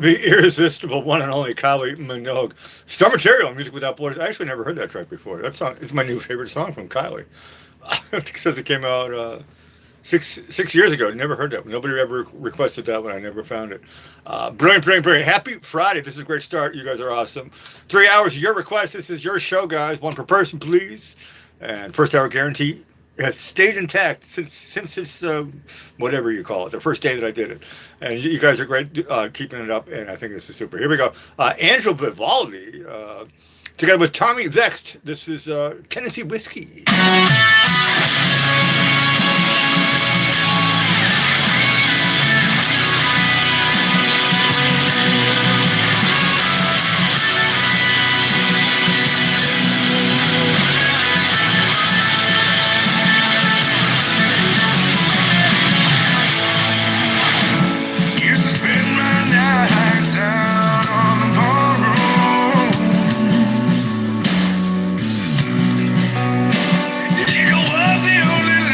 The irresistible one and only Kylie Minogue. Star Material, Music Without Borders. I actually never heard that track before. That song is my new favorite song from Kylie. Because it came out 6 years ago. Never heard that one. Nobody ever requested that one. I never found it. Brilliant, brilliant, brilliant. Happy Friday. This is a great start. You guys are awesome. 3 hours, your request. This is your show, guys. One per person, please. And first hour guarantee has stayed intact since it's whatever you call it, the first day that I did it. And you guys are great keeping it up, and I think this is super. Here we go. Angelo Vivaldi, together with Tommy Vext. This is Tennessee Whiskey. Was the only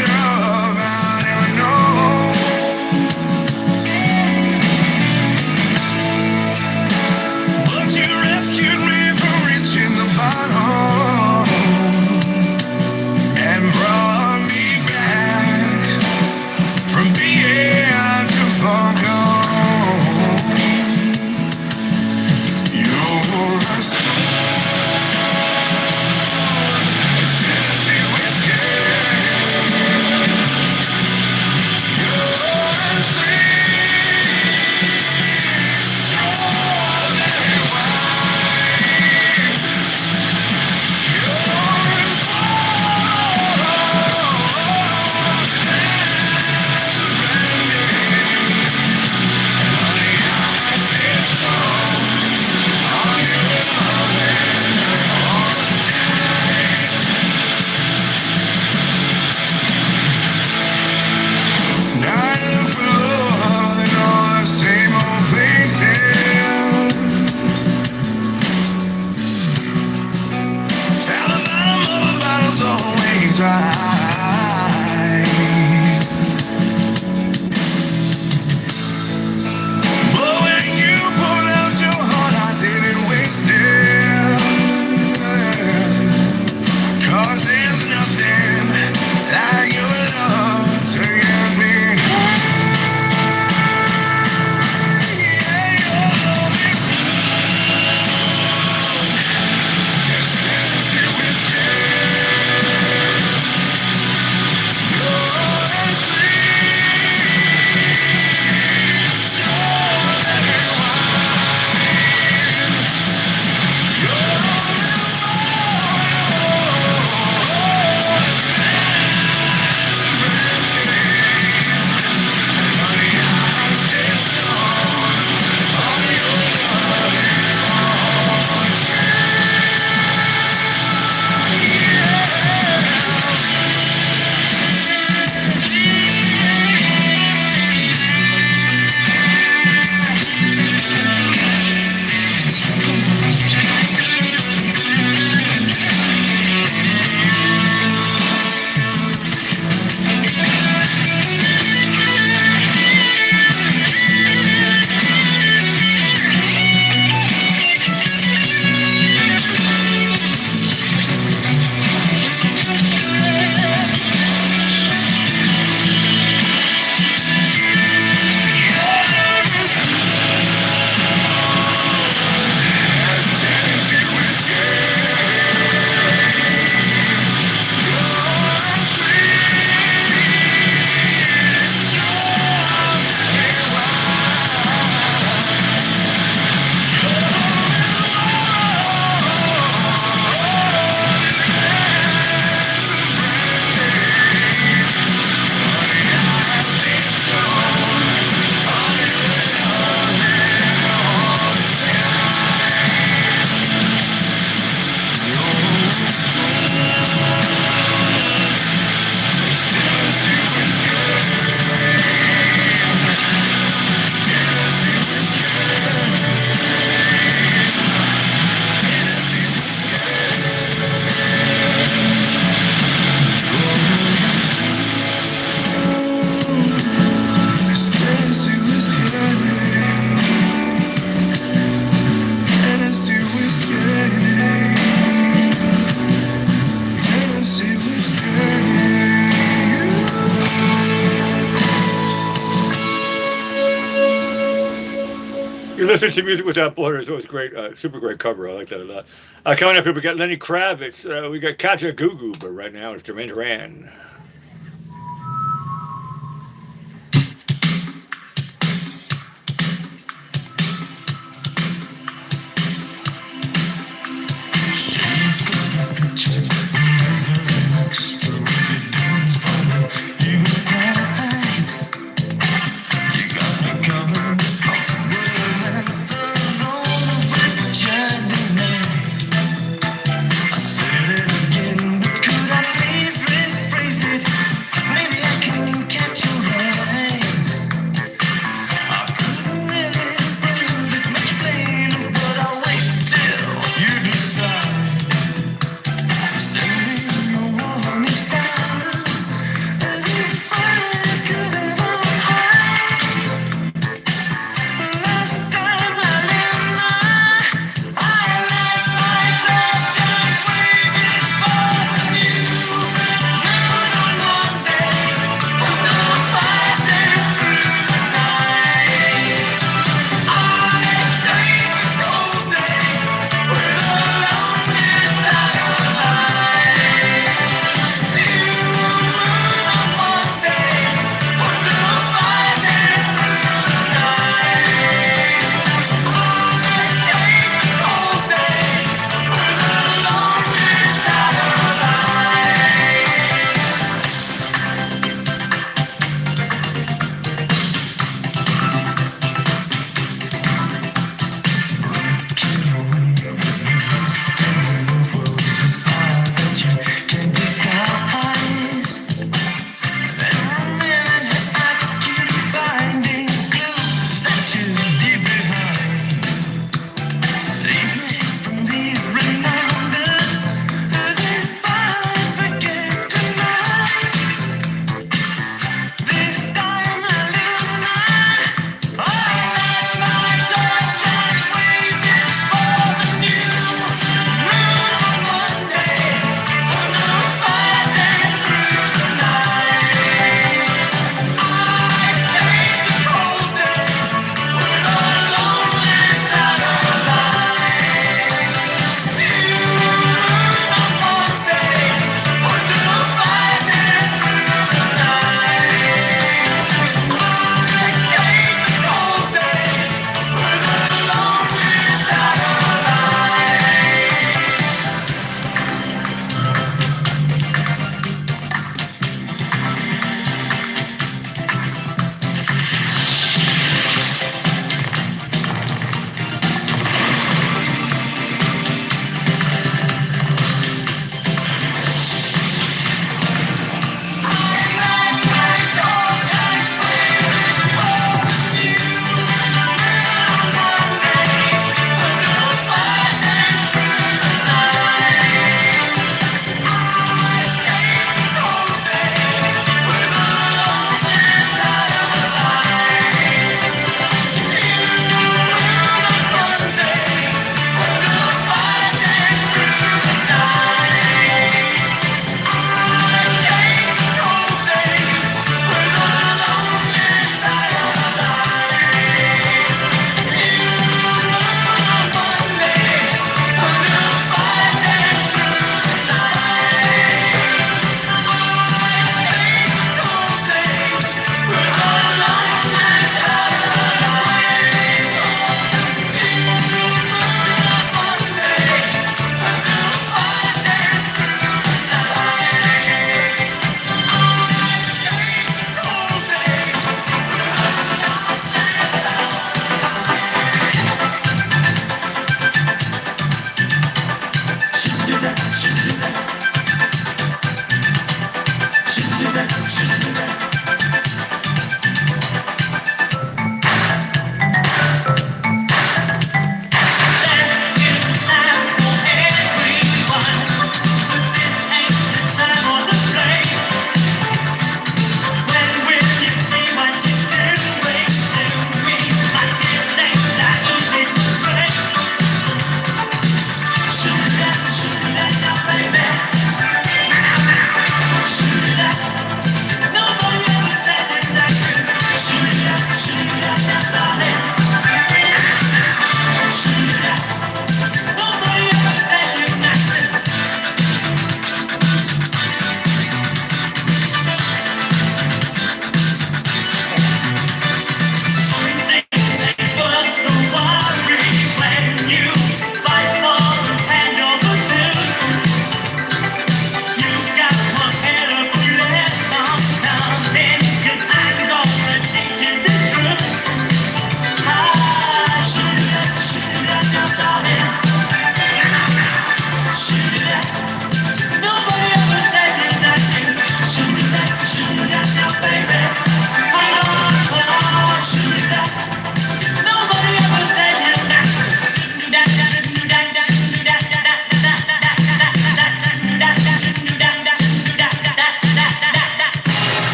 listen to Music Without Borders. It was great, super great cover. I like that a lot. Coming up here, we got Lenny Kravitz. We got Katja Gugu, but right now it's Duran Duran.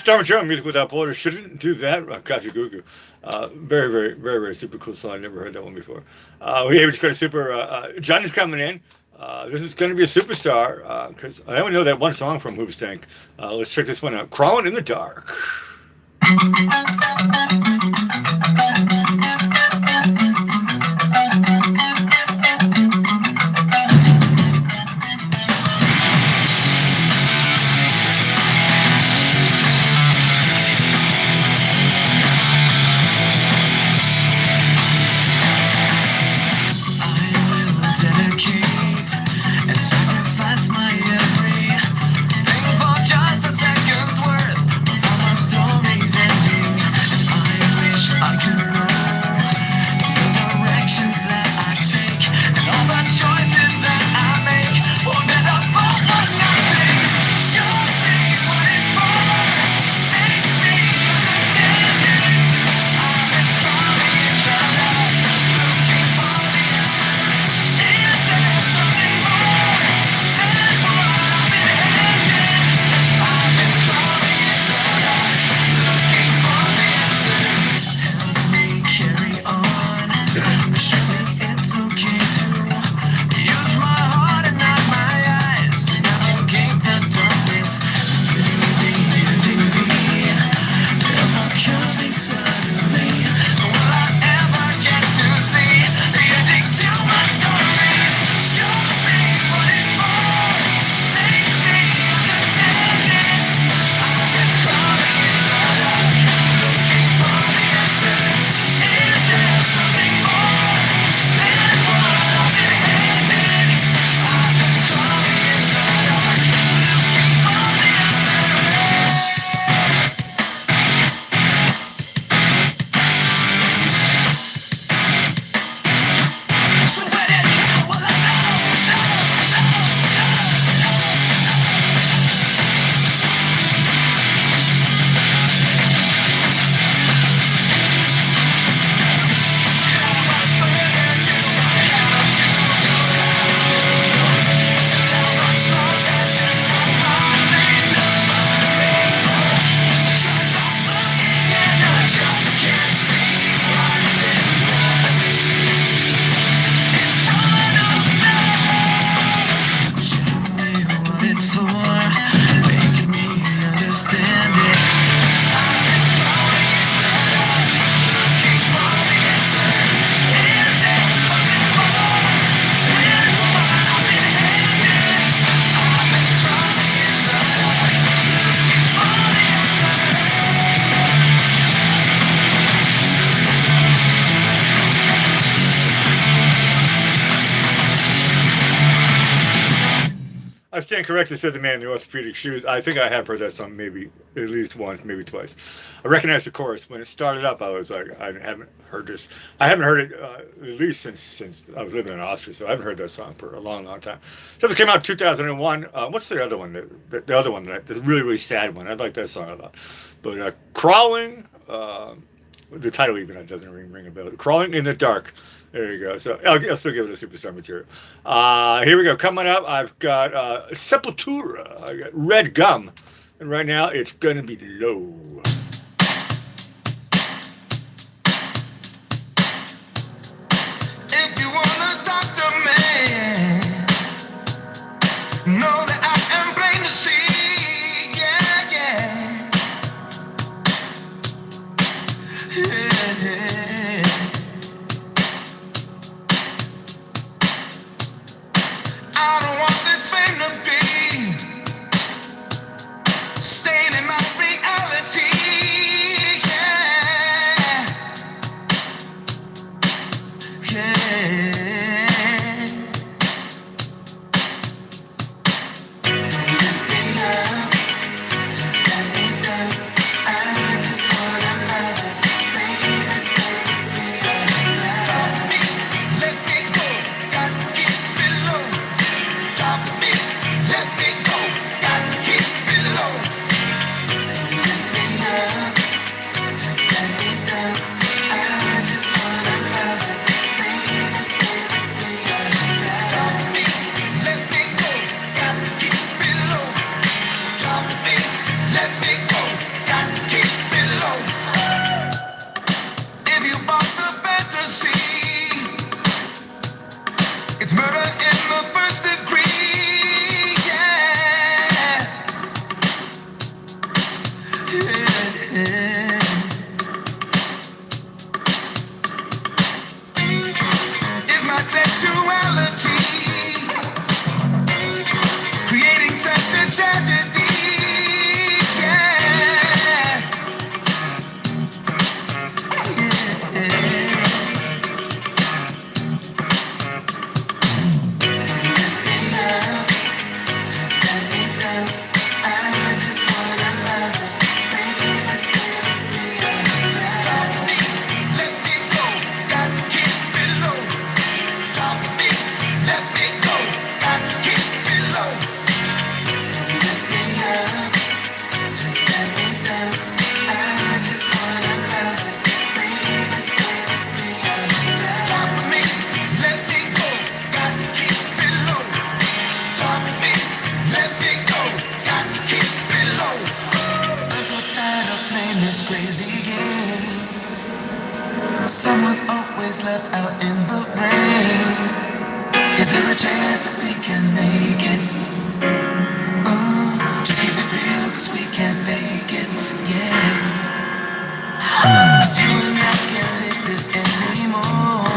Star Material, Music Without Borders. Shouldn't do that. Kajagoogoo. Very, very, very, very super cool song. Never heard that one before. We just got a super. Johnny's coming in. This is going to be a superstar because I only know that one song from Hoobastank. Let's check this one out. Crawling in the Dark. I stand corrected, said the man in the orthopedic shoes. I think I have heard that song maybe at least once, maybe twice. I recognize the chorus. When it started up, I was like, I haven't heard this. I haven't heard it at least since I was living in Austria, so I haven't heard that song for a long, long time. So it came out in 2001. What's the other one? The other one, the really, really sad one. I like that song a lot. But Crawling, the title even doesn't ring a bell. Crawling in the Dark. There you go. So I'll still give it a superstar material. Here we go. Coming up, I've got Sepultura. I got Red Gum. And right now, it's going to be low. If you want to talk to me, know that I am plain to see. Yeah, yeah. Yeah. I don't want this fame to be staying in my reality. Yeah. Is my sexuality creating such a tragedy? Yeah. Crazy game. Someone's always left out in the rain. Is there a chance that we can make it? Just keep it real, cause we can make it, yeah. Cause you and I can't take this anymore.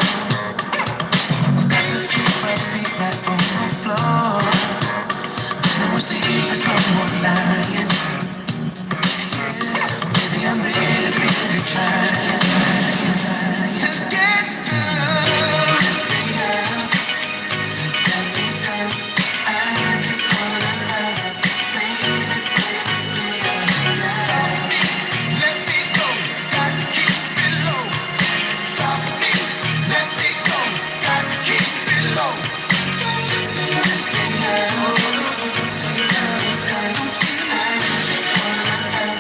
We've got to keep our feet right on the floor. There's no more secrets, no more lying. I'm really, really trying to get to love, to tell me that I just wanna love, baby, stay with me all night. Let me go, got to keep it low. Drop me, let me go, got to keep it low. Don't lift me up, to tell me that I just wanna love.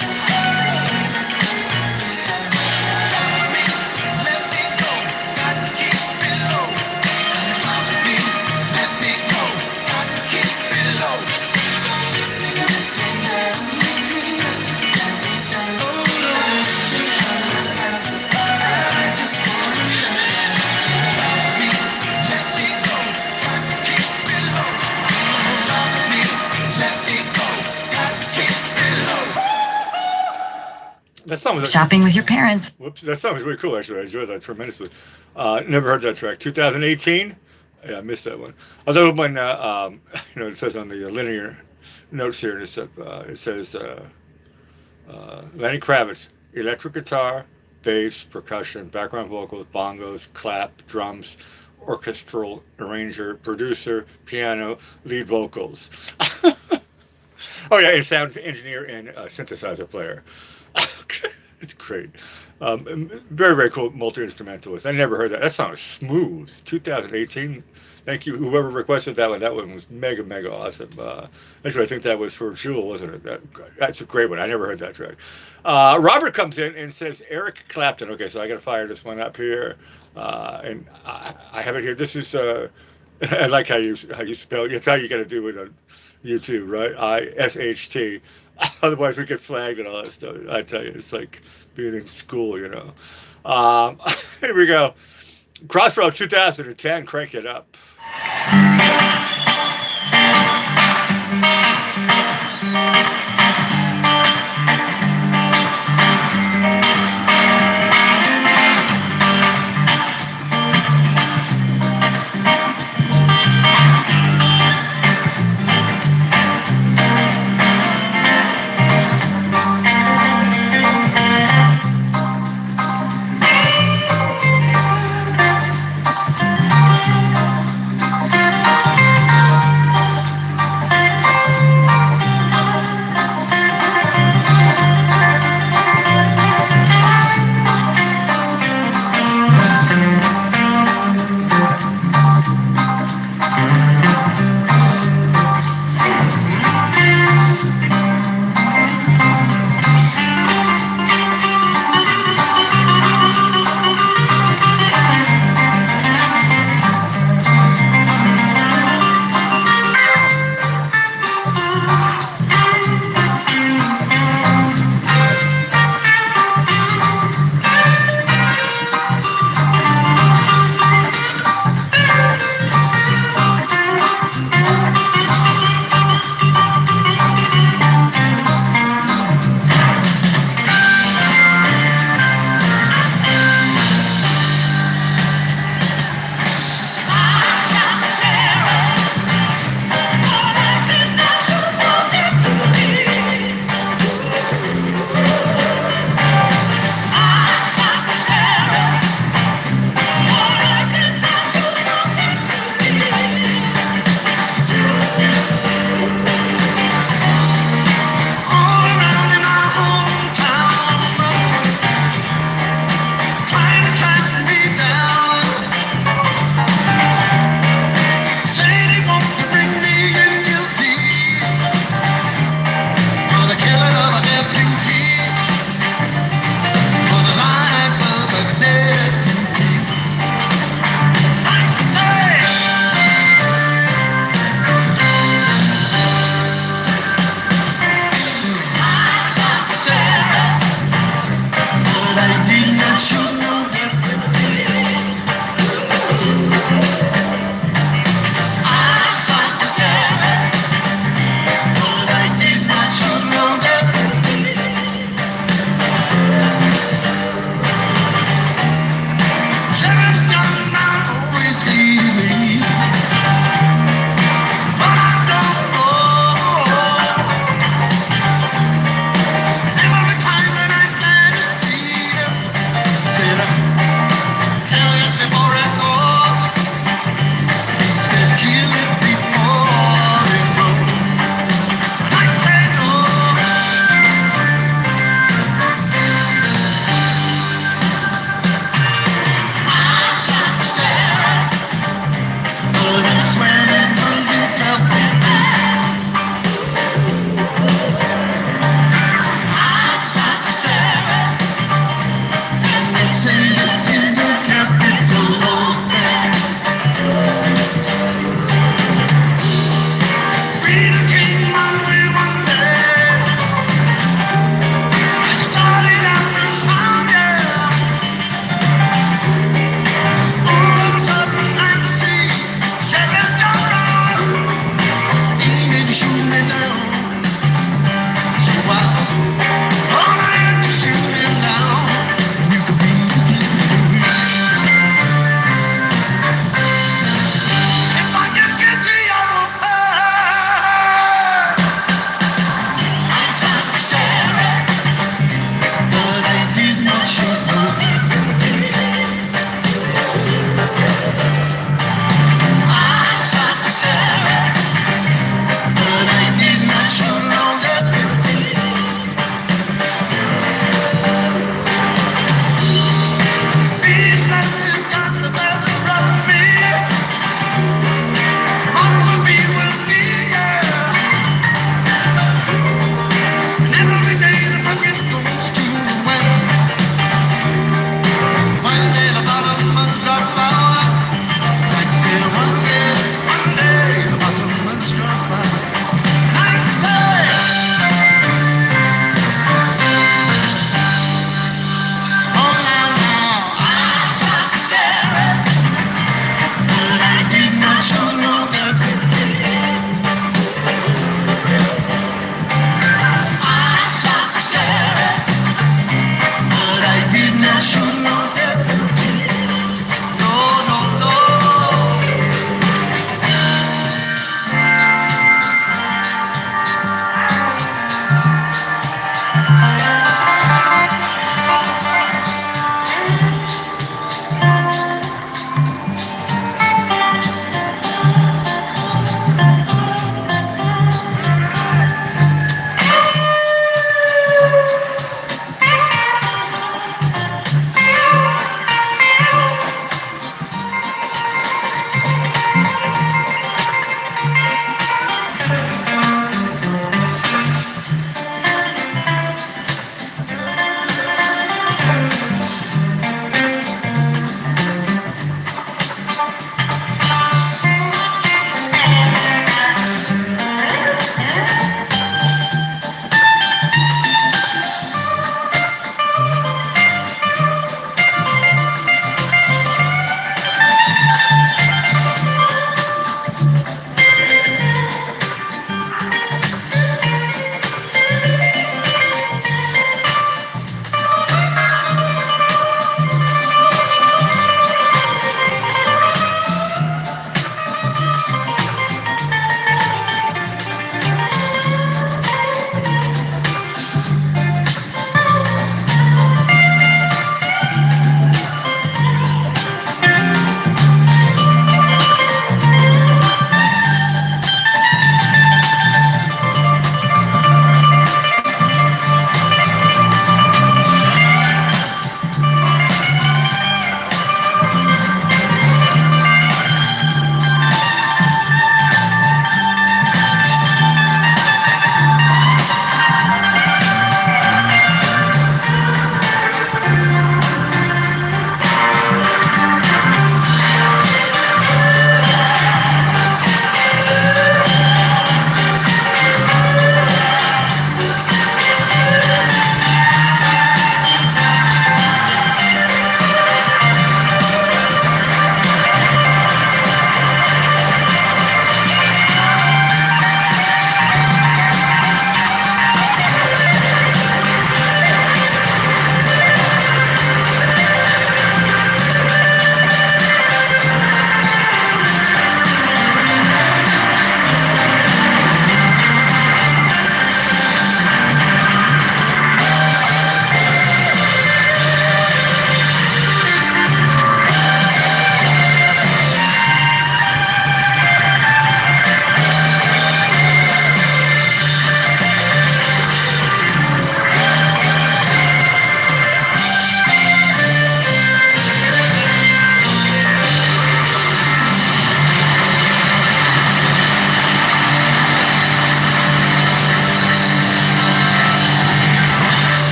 That song was Shopping with your parents. Whoops, that song was really cool. Actually, I enjoyed that tremendously. Never heard that track. 2018. Yeah, I missed that one. Although when it says on the linear notes here, it says Lenny Kravitz, electric guitar, bass, percussion, background vocals, bongos, clap, drums, orchestral arranger, producer, piano, lead vocals. Oh yeah, and sound engineer and synthesizer player. It's great. Very, very cool multi instrumentalist. I never heard that. That sounds smooth. 2018. Thank you, whoever requested that one. That one was mega, mega awesome. Actually, I think that was for Jewel, wasn't it? That's a great one. I never heard that track. Robert comes in and says Eric Clapton. Okay, so I got to fire this one up here, and I have it here. This is. I like how you spell. It's how you got to do it on YouTube, right? ISHT. Otherwise, we get flagged and all that stuff. I tell you, it's like being in school, you know. Here we go. Crossroads 2010. Crank it up.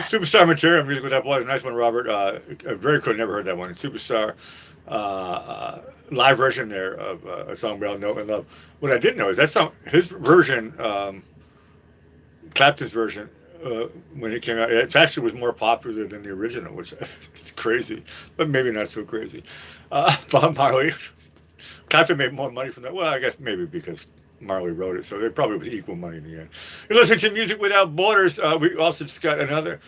Superstar Material music with that was a nice one, Robert. Very cool. Never heard that one. Superstar live version there of a song we all know and love. What I didn't know is that song, his version, Clapton's version, when it came out, it actually was more popular than the original, which is crazy, but maybe not so crazy. Bob Marley, Clapton made more money from that. Well, I guess maybe because Marley wrote it, so it probably was equal money in the end. You're listening to Music Without Borders. We also just got another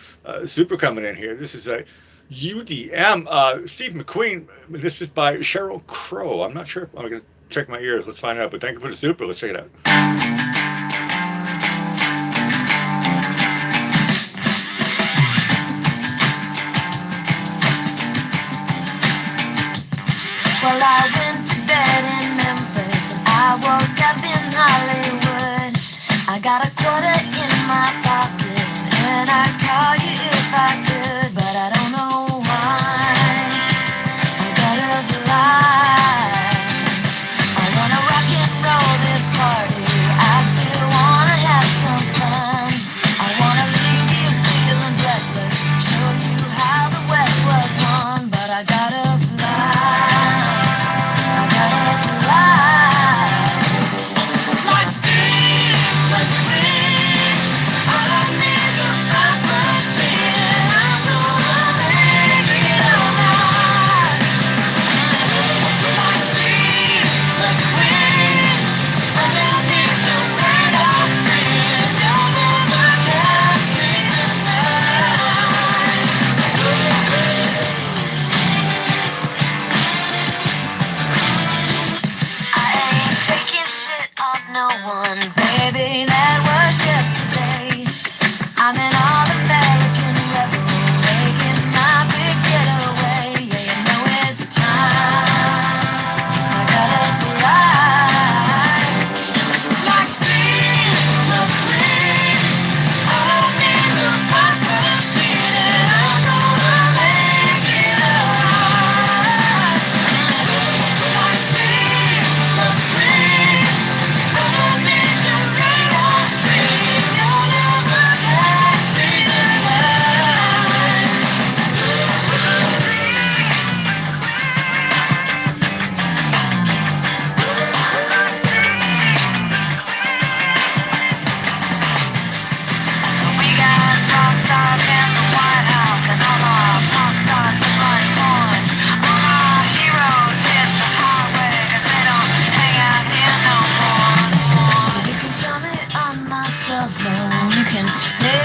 super coming in here. This is a UDM. Steve McQueen. This is by Sheryl Crow. I'm not sure. I'm going to check my ears. Let's find out. But thank you for the super. Let's check it out. Well, I went to bed in Memphis and I woke up in Hollywood. I got a quarter in my pocket and I'd call you if I could, but I don't know why. I gotta fly. I wanna rock and roll this party. I still wanna have some fun. I wanna leave you feeling breathless, show you how the West was won, but I gotta fly.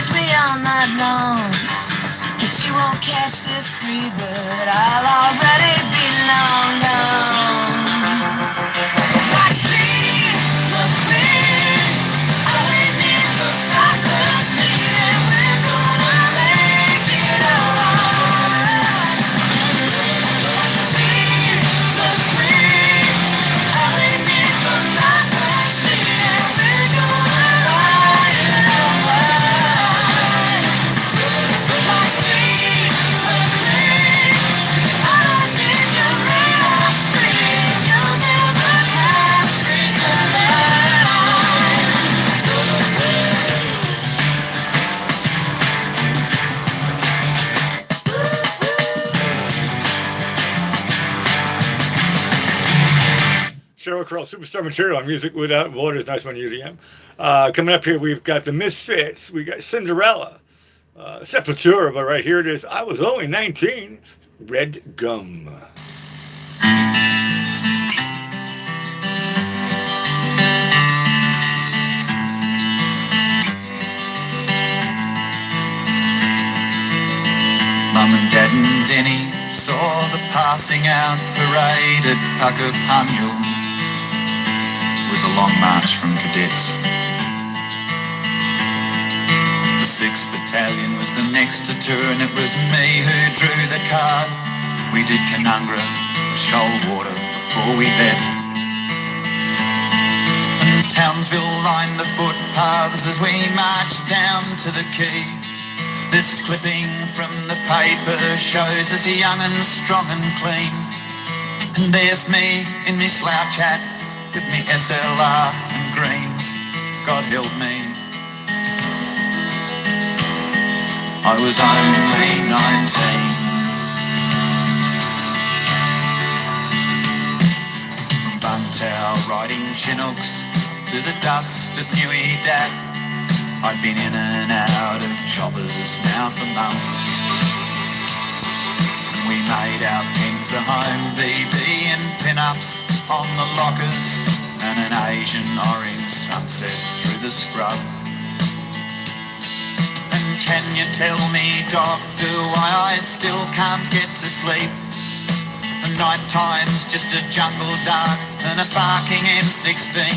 encourage me all night long. But you won't catch this free bird, I'll already be long gone. Watch me, look green, all we need's a fast machine, and we're gonna make it alright. Watch me, look green, all we need's a fast machine, and we're gonna ride it alright. Watch me, look green, I don't need your radar screen, you'll never catch me tonight. Cheryl Crow, Superstar Material on Music Without Borders. Nice one, UDM. Coming up here, we've got the Misfits. We got Cinderella. Sepultura, but right here it is. I was only 19. Red Gum. Mum and Dad and Denny saw the passing out parade at Puckapunyal. It was a long march from cadets. The 6th Battalion was the next to turn. It was me who drew the card. We did Canungra and Shoalwater before we left. And Townsville lined the footpaths as we marched down to the quay. This clipping from the paper shows us young and strong and clean. And there's me in my slouch hat with me SLR and greens. God help me, I was only 19. From Buntow riding Chinooks to the dust of Newey Dat, I'd been in and out of choppers now for months. And we made our tents a home, VB and pin-ups on the lockers, and an Asian orange sunset through the scrub. And can you tell me, doctor, why I still can't get to sleep? And night time's just a jungle dark and a barking M16.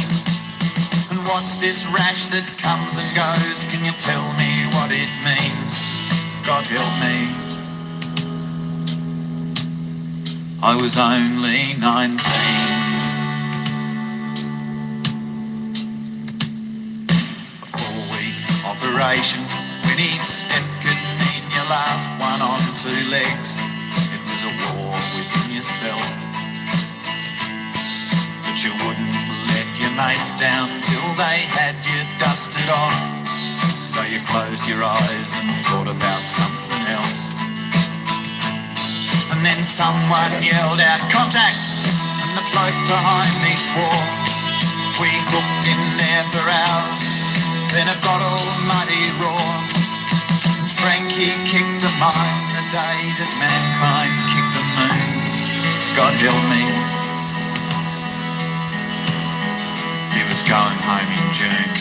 And what's this rash that comes and goes? Can you tell me what it means? God help me, I was only 19. A 4-week operation, when each step could mean your last one on 2 legs. It was a war within yourself, but you wouldn't let your mates down till they had you dusted off. So you closed your eyes and thought about something else. And then someone yelled out, "Contact!" and the bloke behind me swore. We looked in there for hours, then it got almighty raw. And Frankie kicked a mine the day that mankind kicked the moon. God help me, he was going home in June.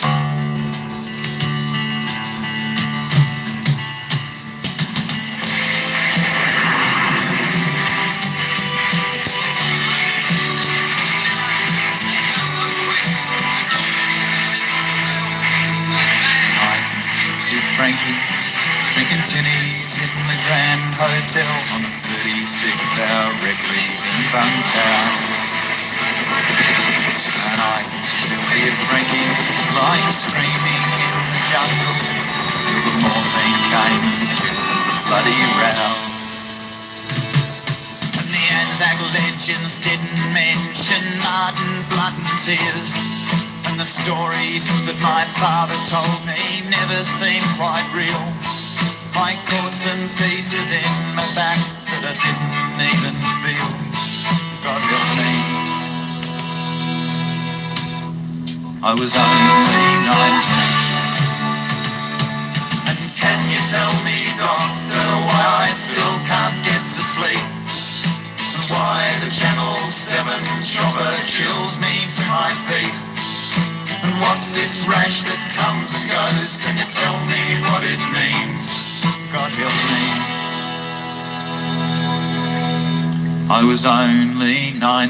Frankie drinking tinnies in the Grand Hotel on a 36-hour rec leave in Buntown. And I can still hear Frankie lying screaming in the jungle till the morphine came and killed the bloody row. And the Anzac legends didn't mention Martin, blood and tears. And the stories that my father told me never seemed quite real. Like thoughts and pieces in my back that I didn't even feel. God help me, I was only 19. And can you tell me, doctor, why I still can't get to sleep? And why the Channel 7 chopper chills me to my feet? And what's this rash that comes and goes? Can you tell me what it I was only 9.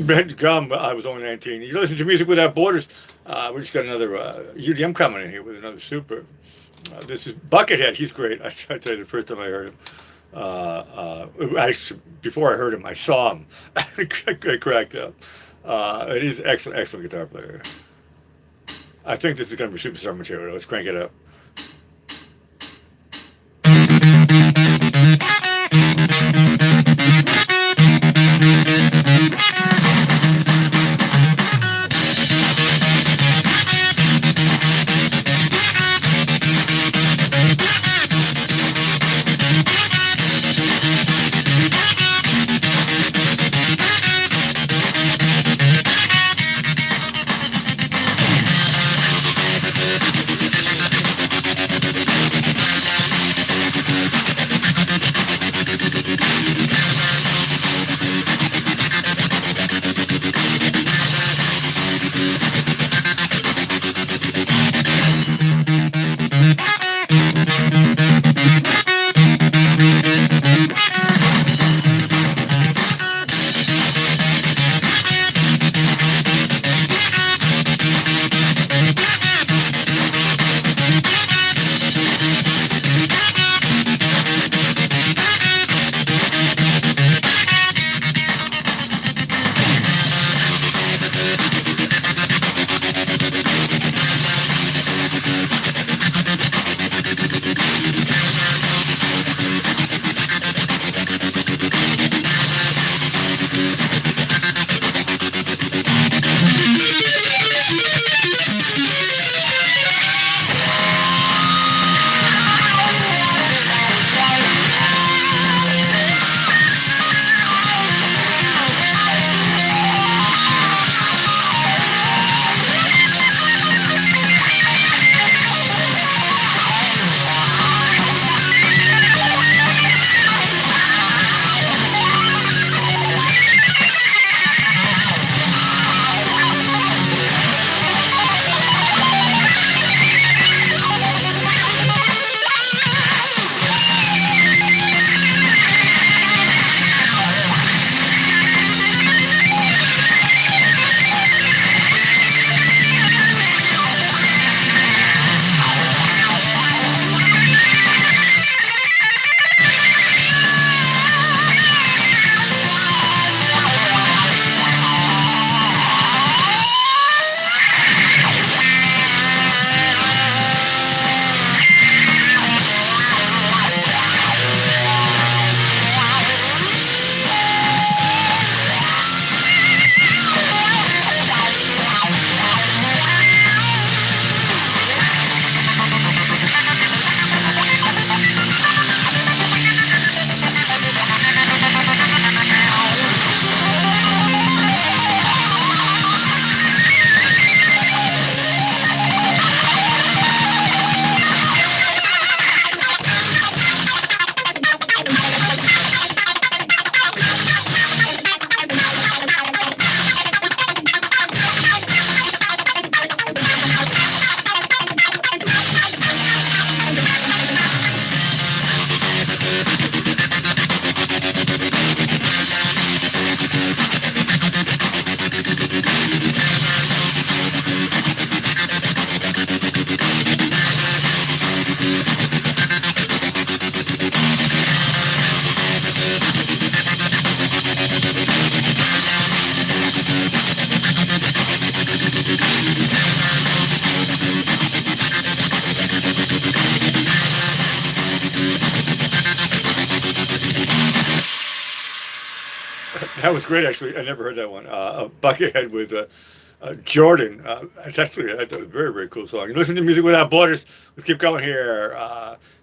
Ben Gum, I was only 19. You listen to Music Without Borders. We just got another UDM coming in here with another super. This is Buckethead. He's great. I tell you, the first time I heard him, actually, before I heard him, I saw him. I cracked up. And he's an excellent, excellent guitar player. I think this is going to be superstar material. Let's crank it up. That was great, actually. I never heard that one. Buckethead with Jordan. That's a very, very cool song. You listen to Music Without Borders. Let's keep going here.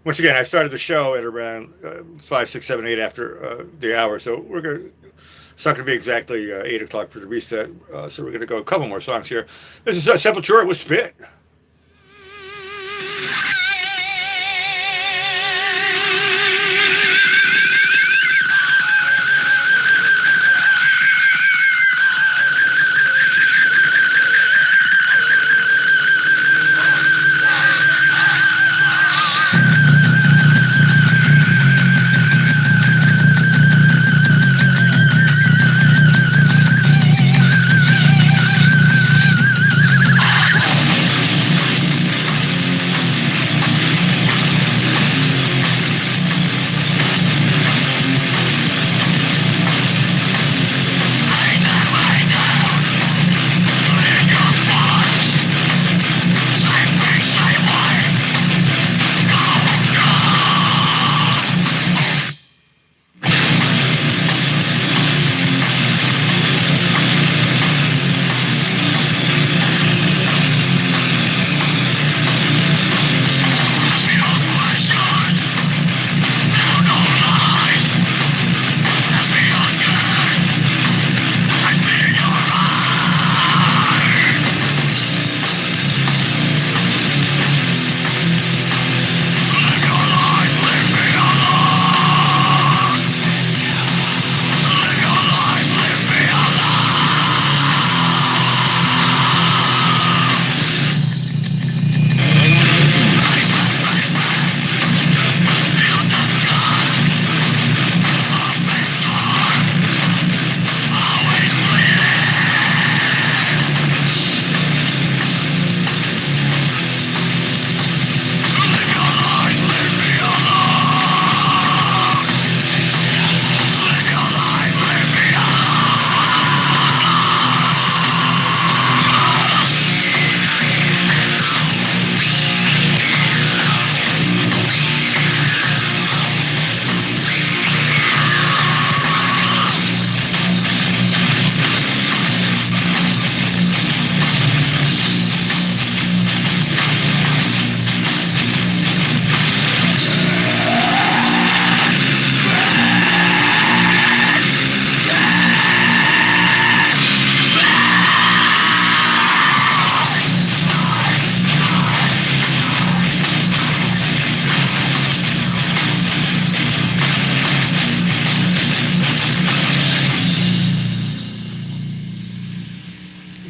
Once again, I started the show at around 5, 6, 7, 8 after the hour. So it's not going to be exactly 8 o'clock for the reset. So we're going to go a couple more songs here. This is Sepultura with Spit.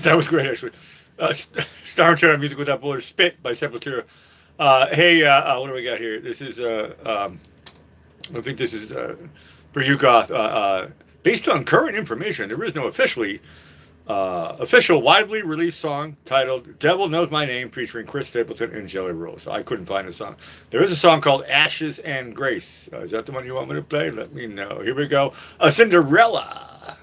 That was great, actually. Star Trek Music Without Borders, Spit by Sepultura. Hey, what do we got here? This is, I think this is for you, Goth. Based on current information, there is no official widely released song titled Devil Knows My Name featuring Chris Stapleton and Jelly Roll. So I couldn't find a song. There is a song called Ashes and Grace. Is that the one you want me to play? Let me know. Here we go. A Cinderella.